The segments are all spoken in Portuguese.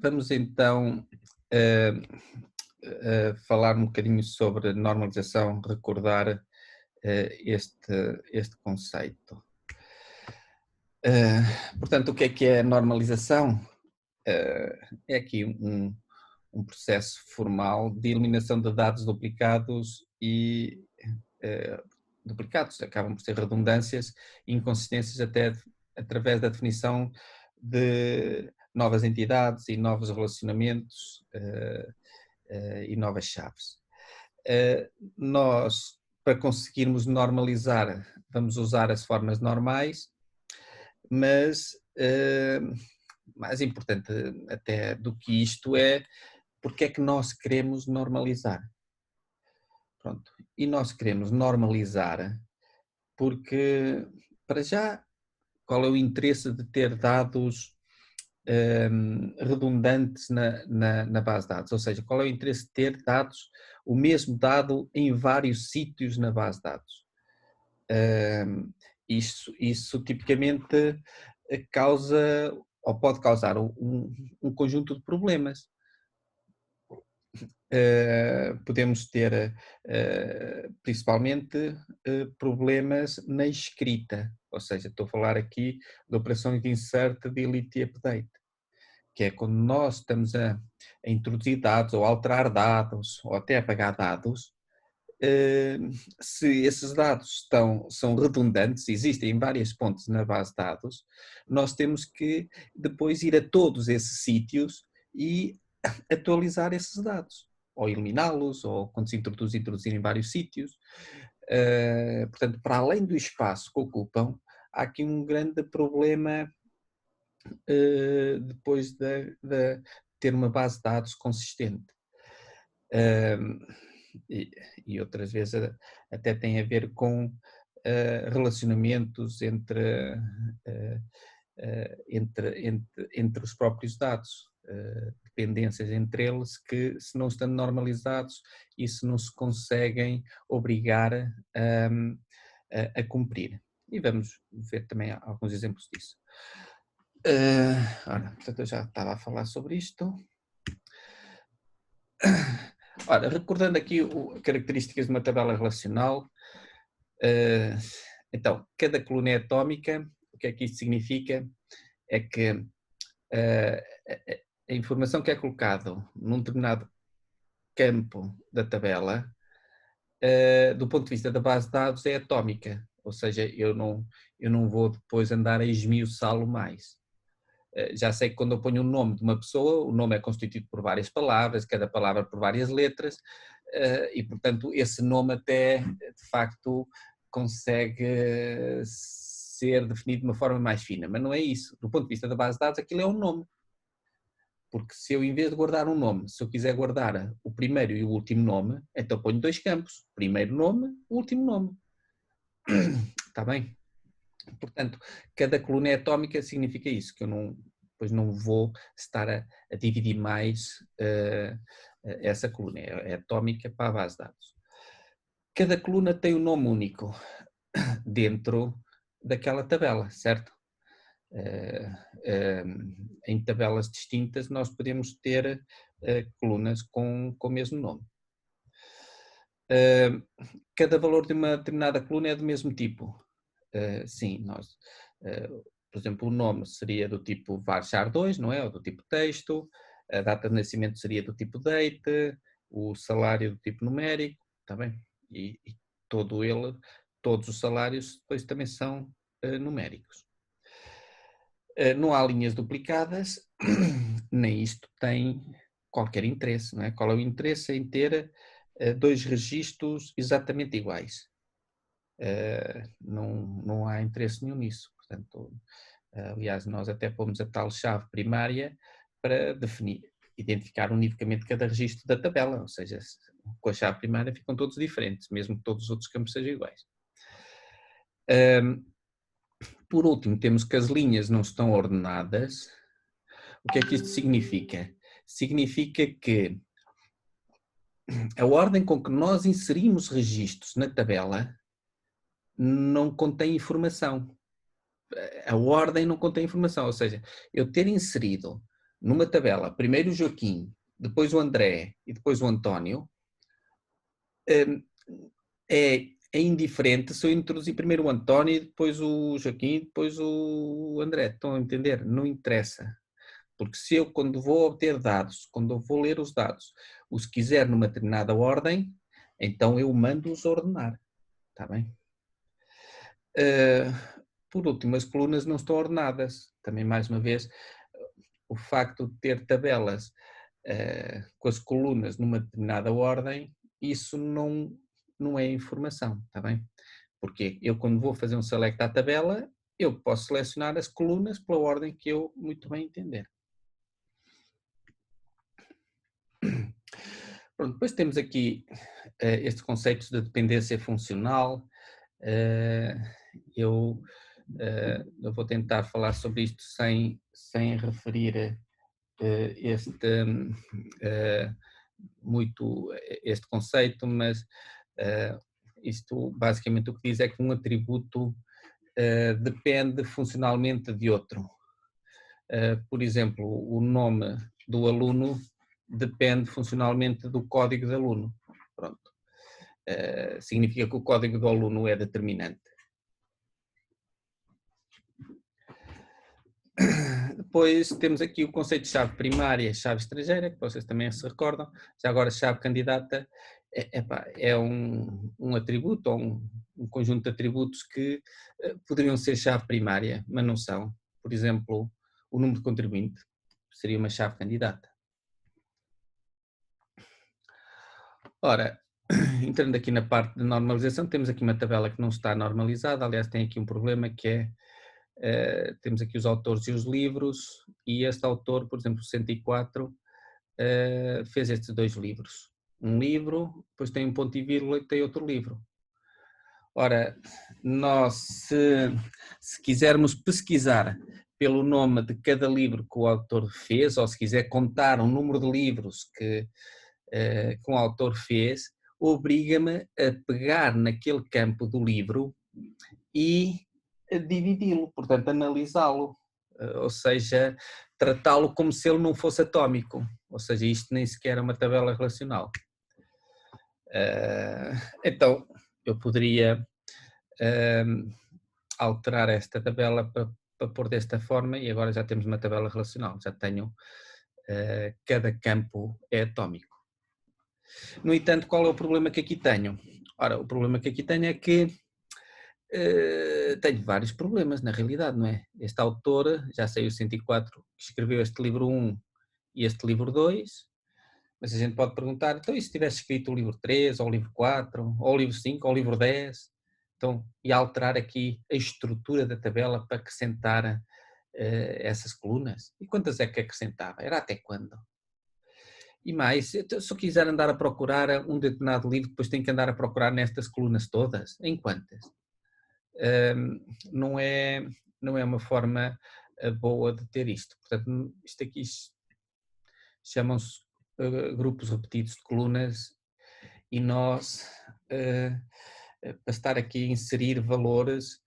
Vamos então falar um bocadinho sobre normalização, recordar este conceito. Portanto, o que é normalização? É aqui um processo formal de eliminação de dados duplicados e duplicados, acabam por ser redundâncias e inconsistências até através da definição de novas entidades e novos relacionamentos e novas chaves. Nós, para conseguirmos normalizar, vamos usar as formas normais, mas mais importante até do que isto é porque é que nós queremos normalizar. Pronto. E nós queremos normalizar porque, para já, qual é o interesse de ter dados redundantes na base de dados? Ou seja, qual é o interesse de ter dados, o mesmo dado em vários sítios na base de dados? Isso tipicamente causa, ou pode causar um conjunto de problemas. Podemos ter principalmente problemas na escrita, ou seja, estou a falar aqui de operações de insert, delete e update, que é quando nós estamos a introduzir dados ou alterar dados ou até apagar dados. Se esses dados são redundantes, existem em várias pontes na base de dados, nós temos que depois ir a todos esses sítios e atualizar esses dados, ou eliminá-los, ou quando se introduzir em vários sítios. Portanto, para além do espaço que ocupam, há aqui um grande problema depois de ter uma base de dados consistente. E outras vezes até tem a ver com relacionamentos entre os próprios dados, dependências entre eles que, se não estando normalizados, isso não se conseguem obrigar a cumprir. E vamos ver também alguns exemplos disso. Ora, portanto, eu já estava a falar sobre isto. Ora, recordando aqui características de uma tabela relacional, então, cada coluna é atómica. O que é que isto significa? É que a informação que é colocada num determinado campo da tabela, do ponto de vista da base de dados, é atómica, ou seja, eu não vou depois andar a esmiuçá-lo mais. Já sei que quando eu ponho o nome de uma pessoa, o nome é constituído por várias palavras, cada palavra por várias letras, e portanto esse nome até de facto consegue ser definido de uma forma mais fina, mas não é isso. Do ponto de vista da base de dados, aquilo é um nome. Porque se eu, em vez de guardar um nome, se eu quiser guardar o primeiro e o último nome, então ponho dois campos, primeiro nome, último nome. Está bem? Portanto, cada coluna é atómica significa isso, que eu depois não vou estar a dividir mais essa coluna, é atómica para a base de dados. Cada coluna tem um nome único dentro daquela tabela, certo? Em tabelas distintas nós podemos ter colunas com o mesmo nome. Cada valor de uma determinada coluna é do mesmo tipo. Sim, por exemplo, o nome seria do tipo varchar2, não é? Ou do tipo texto, a data de nascimento seria do tipo date, o salário do tipo numérico, está bem? E todos os salários depois também são numéricos. Não há linhas duplicadas, nem isto tem qualquer interesse, não é? Qual é o interesse em ter dois registros exatamente iguais? Não há interesse nenhum nisso. Portanto, aliás, nós até pomos a tal chave primária para identificar unicamente cada registro da tabela, ou seja, com a chave primária ficam todos diferentes, mesmo que todos os outros campos sejam iguais. Por último, temos que as linhas não estão ordenadas. O que é que isto significa? Significa que a ordem com que nós inserimos registros na tabela não contém informação. A ordem não contém informação, ou seja, eu ter inserido numa tabela, primeiro o Joaquim, depois o André e depois o António, é indiferente se eu introduzir primeiro o António, depois o Joaquim e depois o André. Estão a entender? Não interessa. Porque se eu, quando vou obter dados, quando eu vou ler os dados, os quiser numa determinada ordem, então eu mando-os ordenar. Está bem? Por último, as colunas não estão ordenadas. Também, mais uma vez, o facto de ter tabelas com as colunas numa determinada ordem, isso não é informação, está bem? Porque eu, quando vou fazer um select à tabela, eu posso selecionar as colunas pela ordem que eu muito bem entender. Pronto, depois temos aqui estes conceitos de dependência funcional. Eu vou tentar falar sobre isto sem referir muito este conceito, mas isto basicamente o que diz é que um atributo depende funcionalmente de outro. Por exemplo, o nome do aluno depende funcionalmente do código do aluno. Pronto. Significa que o código do aluno é determinante. Depois temos aqui o conceito de chave primária, chave estrangeira, que vocês também se recordam. Já agora, chave candidata é um atributo ou um conjunto de atributos que poderiam ser chave primária, mas não são. Por exemplo, o número de contribuinte seria uma chave candidata. Ora, entrando aqui na parte de normalização, temos aqui uma tabela que não está normalizada. Aliás, tem aqui um problema que é temos aqui os autores e os livros, e este autor, por exemplo, 104, fez estes 2 livros. Um livro, depois tem um ponto e vírgula e tem outro livro. Ora, nós, se quisermos pesquisar pelo nome de cada livro que o autor fez, ou se quiser contar um número de livros que o autor fez, obriga-me a pegar naquele campo do livro e dividi-lo, portanto, analisá-lo, ou seja, tratá-lo como se ele não fosse atómico, ou seja, isto nem sequer é uma tabela relacional. Então, eu poderia alterar esta tabela para pôr desta forma e agora já temos uma tabela relacional, já tenho cada campo é atómico. No entanto, qual é o problema que aqui tenho? Ora, o problema que aqui tenho é que tenho vários problemas, na realidade, não é? Este autor, já sei o 104, que escreveu este livro 1 e este livro 2, mas a gente pode perguntar, então e se tivesse escrito o livro 3, ou o livro 4, ou o livro 5, ou o livro 10? Então, e alterar aqui a estrutura da tabela para acrescentar essas colunas? E quantas é que acrescentava? Era até quando? E mais, se eu quiser andar a procurar um determinado livro, depois tenho que andar a procurar nestas colunas todas? Em quantas? Não é uma forma boa de ter isto. Portanto, isto aqui chamam-se grupos repetidos de colunas e nós, para estar aqui a inserir valores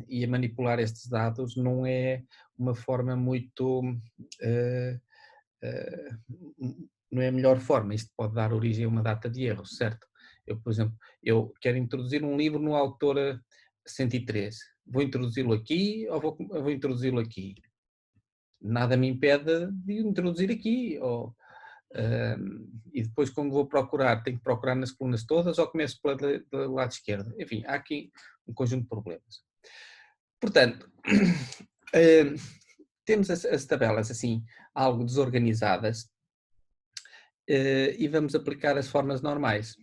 e a manipular estes dados, não é uma forma muito... não é a melhor forma. Isto pode dar origem a uma data de erros, certo? Eu, por exemplo, eu quero introduzir um livro no autor 103. Vou introduzi-lo aqui ou vou introduzi-lo aqui? Nada me impede de introduzir aqui. E depois, quando vou procurar, tenho que procurar nas colunas todas ou começo pelo lado esquerdo? Enfim, há aqui um conjunto de problemas. Portanto, temos as tabelas assim, algo desorganizadas, e vamos aplicar as formas normais.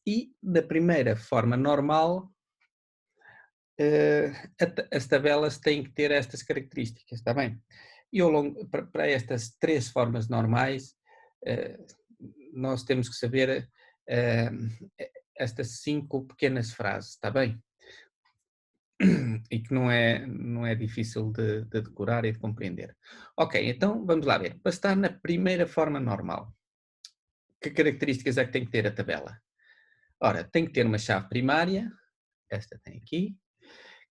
E da primeira forma normal, as tabelas têm que ter estas características, está bem? E ao longo, para estas 3 formas normais, nós temos que saber estas 5 pequenas frases, está bem? E que não é difícil de decorar e de compreender. Ok, então vamos lá ver. Para estar na primeira forma normal, que características é que tem que ter a tabela? Ora, tem que ter uma chave primária, esta tem aqui.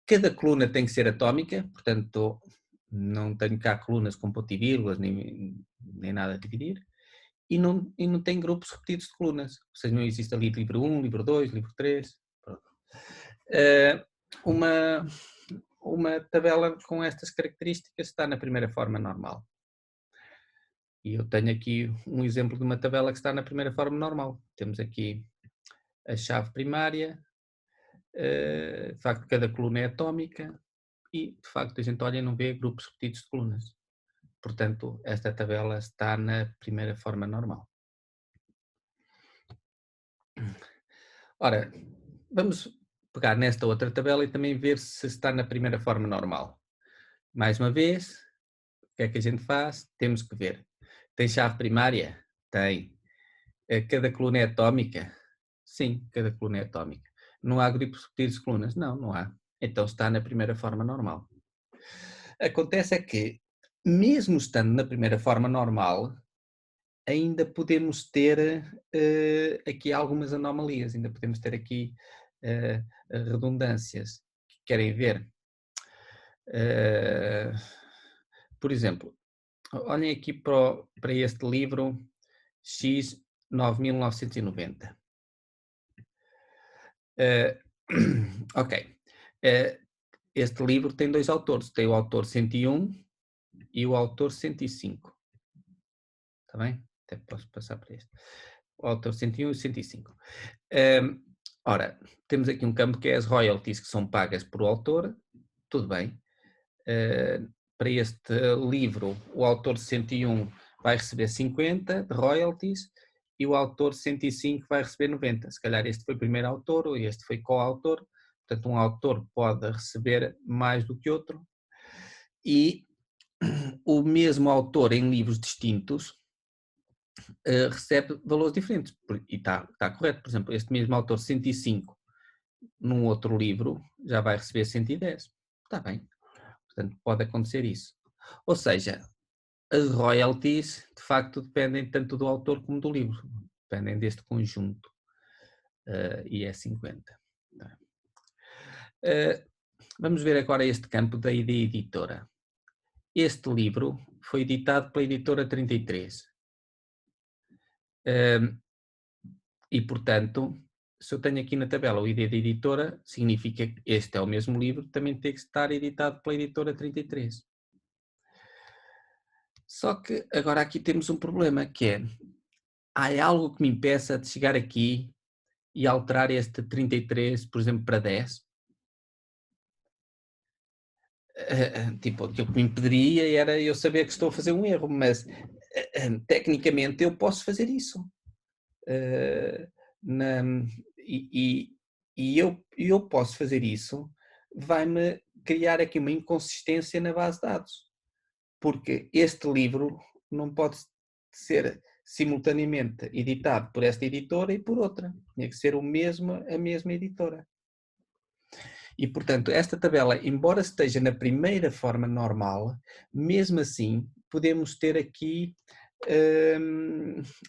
Cada coluna tem que ser atómica, portanto, não tenho cá colunas com ponto e vírgulas, nem nada a dividir, e não tem grupos repetidos de colunas, ou seja, não existe ali livro 1, livro 2, livro 3. Pronto. Uma, uma tabela com estas características está na primeira forma normal. E eu tenho aqui um exemplo de uma tabela que está na primeira forma normal. Temos aqui a chave primária, de facto cada coluna é atómica e de facto a gente olha e não vê grupos repetidos de colunas. Portanto, esta tabela está na primeira forma normal. Ora, vamos pegar nesta outra tabela e também ver se está na primeira forma normal. Mais uma vez, o que é que a gente faz? Temos que ver. Tem chave primária? Tem. Cada coluna é atómica? Sim, cada coluna é atómica. Não há grupos repetidos de colunas? Não, não há. Então está na primeira forma normal. Acontece é que, mesmo estando na primeira forma normal, ainda podemos ter aqui algumas anomalias, ainda podemos ter aqui redundâncias. Querem ver? Por exemplo, olhem aqui para este livro X 9990. Ok. Este livro tem dois autores, tem o autor 101 e o autor 105. Está bem? Até posso passar para este. O autor 101 e 105. Ora, temos aqui um campo que é as royalties que são pagas por o autor. Tudo bem. Para este livro, o autor 101 vai receber 50 de royalties e o autor 105 vai receber 90. Se calhar este foi o primeiro autor ou este foi coautor. Portanto, um autor pode receber mais do que outro. E o mesmo autor em livros distintos recebe valores diferentes. E está correto. Por exemplo, este mesmo autor 105 num outro livro já vai receber 110. Está bem. Portanto, pode acontecer isso. Ou seja, as royalties, de facto, dependem tanto do autor como do livro. Dependem deste conjunto. E é 50. Vamos ver agora este campo da ideia editora. Este livro foi editado pela editora 33. E, portanto, se eu tenho aqui na tabela o ID da editora, significa que este é o mesmo livro, também tem que estar editado pela editora 33. Só que agora aqui temos um problema, que é, há algo que me impeça de chegar aqui e alterar este 33, por exemplo, para 10? Tipo, o que me impediria era eu saber que estou a fazer um erro, mas tecnicamente eu posso fazer isso. E eu posso fazer isso, vai-me criar aqui uma inconsistência na base de dados, porque este livro não pode ser simultaneamente editado por esta editora e por outra, tinha que ser a mesma editora. E, portanto, esta tabela, embora esteja na primeira forma normal, mesmo assim podemos ter aqui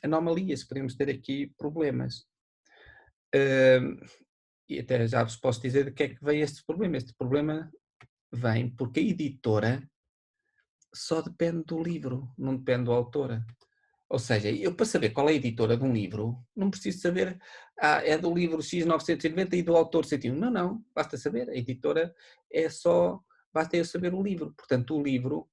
anomalias, podemos ter aqui problemas. E até já vos posso dizer de que é que vem este problema. Este problema vem porque a editora só depende do livro, não depende do autor. Ou seja, eu para saber qual é a editora de um livro, não preciso saber, é do livro X990 e do autor 101. Não, não, basta saber. A editora é só, basta eu saber o livro. Portanto, o livro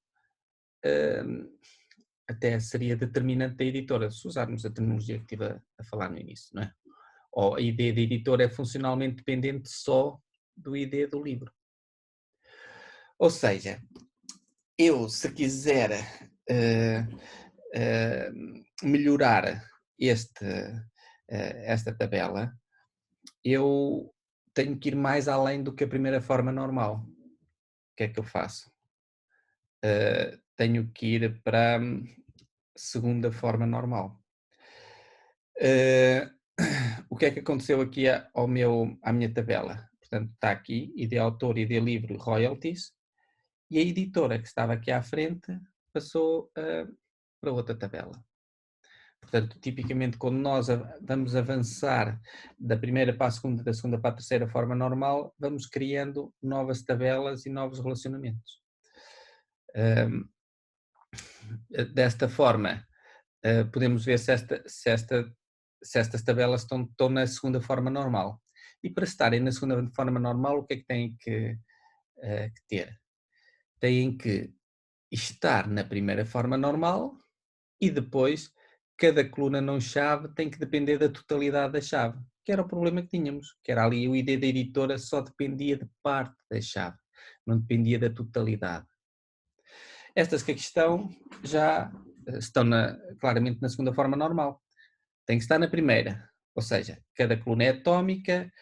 até seria determinante da editora, se usarmos a terminologia que estive a falar no início, não é? Ou a ID da editora é funcionalmente dependente só do ID do livro. Ou seja, eu se quiser melhorar esta tabela, eu tenho que ir mais além do que a primeira forma normal. O que é que eu faço? Tenho que ir para a segunda forma normal. O que é que aconteceu aqui à minha tabela? Portanto, está aqui, ID autor, ID livro, royalties, e a editora que estava aqui à frente passou para outra tabela. Portanto, tipicamente, quando nós vamos avançar da primeira para a segunda, da segunda para a terceira forma normal, vamos criando novas tabelas e novos relacionamentos. Desta forma, podemos ver se estas tabelas estão na segunda forma normal. E para estarem na segunda forma normal, o que é que têm que ter? Têm que estar na primeira forma normal e depois cada coluna não chave tem que depender da totalidade da chave, que era o problema que tínhamos, que era ali o ID da editora só dependia de parte da chave, não dependia da totalidade. Estas que aqui estão já estão claramente na segunda forma normal. Tem que estar na primeira, ou seja, cada coluna é atómica,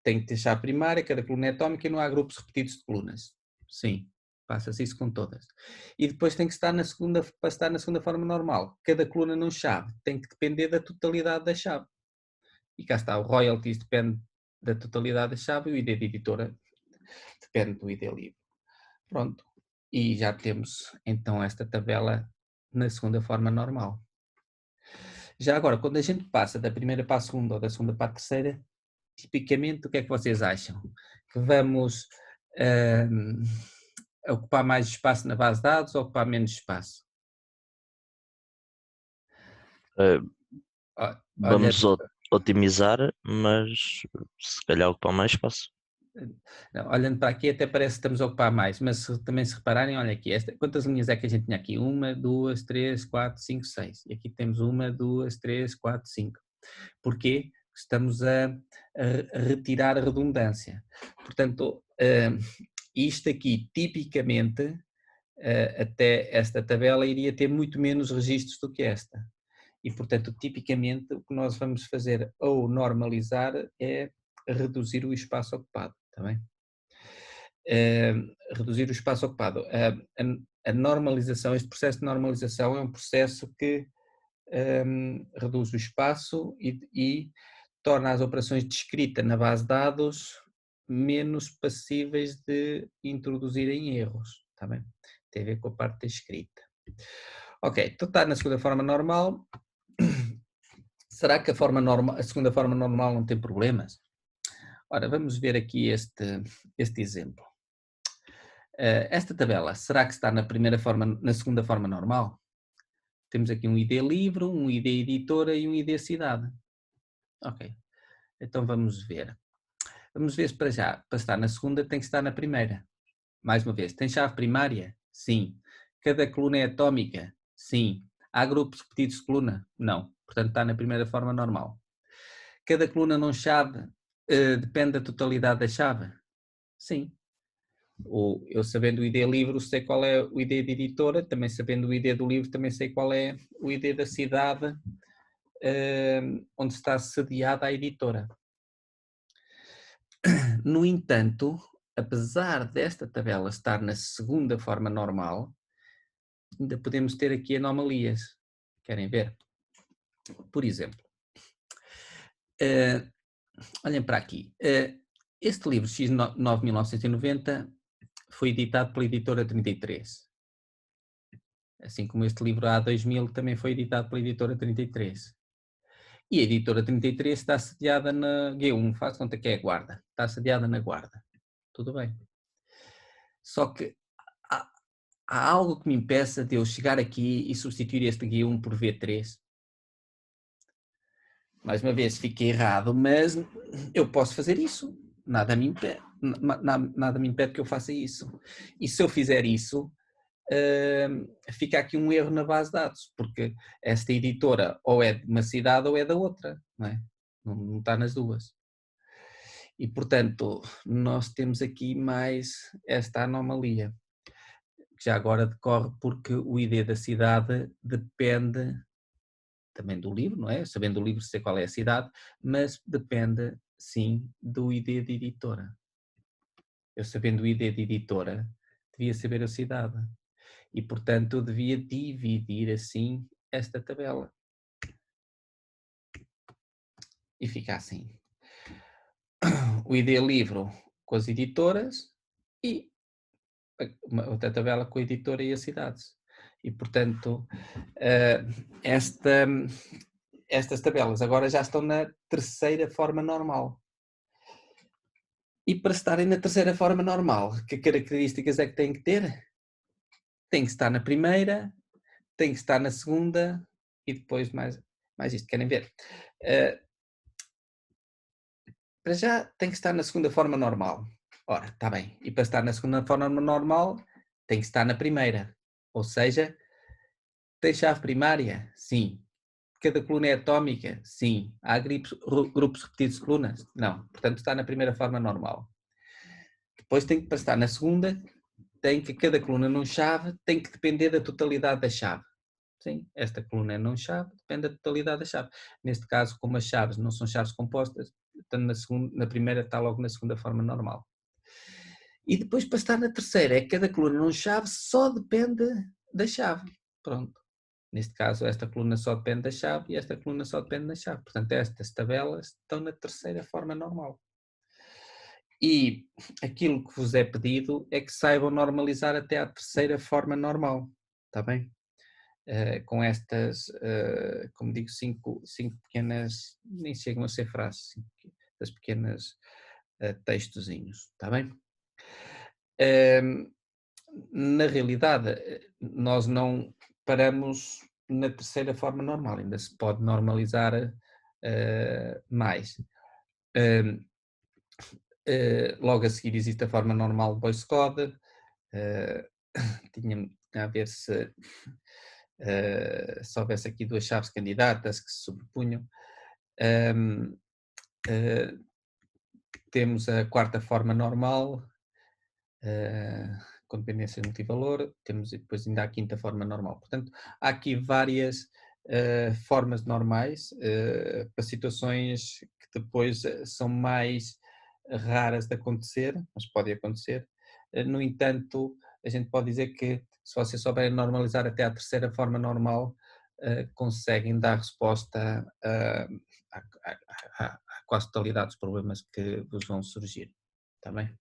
tem que ter chave primária, cada coluna é atómica e não há grupos repetidos de colunas. Sim, passa-se isso com todas. E depois tem que estar para estar na segunda forma normal. Cada coluna não chave tem que depender da totalidade da chave. E cá está, o royalties depende da totalidade da chave e o ID de editora depende do ID livre. Pronto. E já temos então esta tabela na segunda forma normal. Já agora, quando a gente passa da primeira para a segunda ou da segunda para a terceira, tipicamente o que é que vocês acham? Que vamos ocupar mais espaço na base de dados ou ocupar menos espaço? Vamos otimizar, mas se calhar ocupar mais espaço. Não, olhando para aqui até parece que estamos a ocupar mais, mas também se repararem, olha aqui, quantas linhas é que a gente tinha aqui? 1, 2, 3, 4, 5, 6. E aqui temos 1, 2, 3, 4, 5. Porquê? Estamos a retirar a redundância. Portanto, isto aqui, tipicamente, até esta tabela iria ter muito menos registros do que esta. E, portanto, tipicamente, o que nós vamos fazer ou normalizar é reduzir o espaço ocupado, está bem? Reduzir o espaço ocupado. A normalização, este processo de normalização é um processo que reduz o espaço e torna as operações de escrita na base de dados menos passíveis de introduzirem erros, está bem? Tem a ver com a parte da escrita. Ok, então está na segunda forma normal. Será que a segunda forma normal não tem problemas? Ora, vamos ver aqui este exemplo. Esta tabela, será que está na segunda forma normal? Temos aqui um ID livro, um ID editora e um ID cidade. Ok, então vamos ver. Vamos ver se para estar na segunda tem que estar na primeira. Mais uma vez, tem chave primária? Sim. Cada coluna é atómica? Sim. Há grupos repetidos de coluna? Não. Portanto, está na primeira forma normal. Cada coluna não chave depende da totalidade da chave? Sim. Eu sabendo o ID livro sei qual é o ID de editora, também sabendo o ID do livro também sei qual é o ID da cidade onde está sediada a editora. No entanto, apesar desta tabela estar na segunda forma normal, ainda podemos ter aqui anomalias. Querem ver? Por exemplo, olhem para aqui. Este livro X9.990 foi editado pela editora 33. Assim como este livro A2000 também foi editado pela editora 33. E a editora 33 está sediada na G1, faz conta que é a Guarda. Está sediada na Guarda. Tudo bem. Só que há algo que me impeça de eu chegar aqui e substituir este G1 por V3. Mais uma vez, fiquei errado, mas eu posso fazer isso. Nada me impede que eu faça isso. E se eu fizer isso, fica aqui um erro na base de dados, porque esta editora ou é de uma cidade ou é da outra, não é? Não está nas duas. E, portanto, nós temos aqui mais esta anomalia, que já agora decorre porque o ID da cidade depende também do livro, não é? Sabendo o livro sei qual é a cidade, mas depende, sim, do ID de editora. Eu sabendo o ID de editora, devia saber a cidade. E, portanto, eu devia dividir assim esta tabela. E fica assim. O ID livro com as editoras e outra tabela com a editora e as cidades. E, portanto, estas tabelas agora já estão na terceira forma normal. E para estarem na terceira forma normal, que características é que têm que ter? Tem que estar na primeira, tem que estar na segunda e depois mais isto, querem ver? Eh, para já tem que estar na segunda forma normal. Ora, está bem. E para estar na segunda forma normal, tem que estar na primeira. Ou seja, tem chave primária? Sim. Cada coluna é atómica? Sim. Há grupos repetidos de colunas? Não. Portanto, está na primeira forma normal. Depois tem que, para estar na segunda, tem que cada coluna não chave tem que depender da totalidade da chave. Sim, esta coluna é não chave, depende da totalidade da chave. Neste caso, como as chaves não são chaves compostas, na primeira está logo na segunda forma normal. E depois para estar na terceira, é que cada coluna não chave só depende da chave. Pronto. Neste caso, esta coluna só depende da chave e esta coluna só depende da chave. Portanto, estas tabelas estão na terceira forma normal. E aquilo que vos é pedido é que saibam normalizar até à terceira forma normal. Está bem? Com estas, como digo, cinco pequenas, nem chegam a ser frases, das pequenas textozinhos, está bem? Na realidade, nós não paramos na terceira forma normal, ainda se pode normalizar mais. Logo a seguir existe a forma normal de voice code, tinha a ver se houvesse aqui duas chaves candidatas que se sobrepunham. Temos a quarta forma normal, com dependência de multivalor, temos depois ainda a quinta forma normal. Portanto, há aqui várias formas normais para situações que depois são mais raras de acontecer, mas pode acontecer. No entanto, a gente pode dizer que se vocês souberem normalizar até à terceira forma normal, conseguem dar resposta à quase totalidade dos problemas que vos vão surgir. Está bem?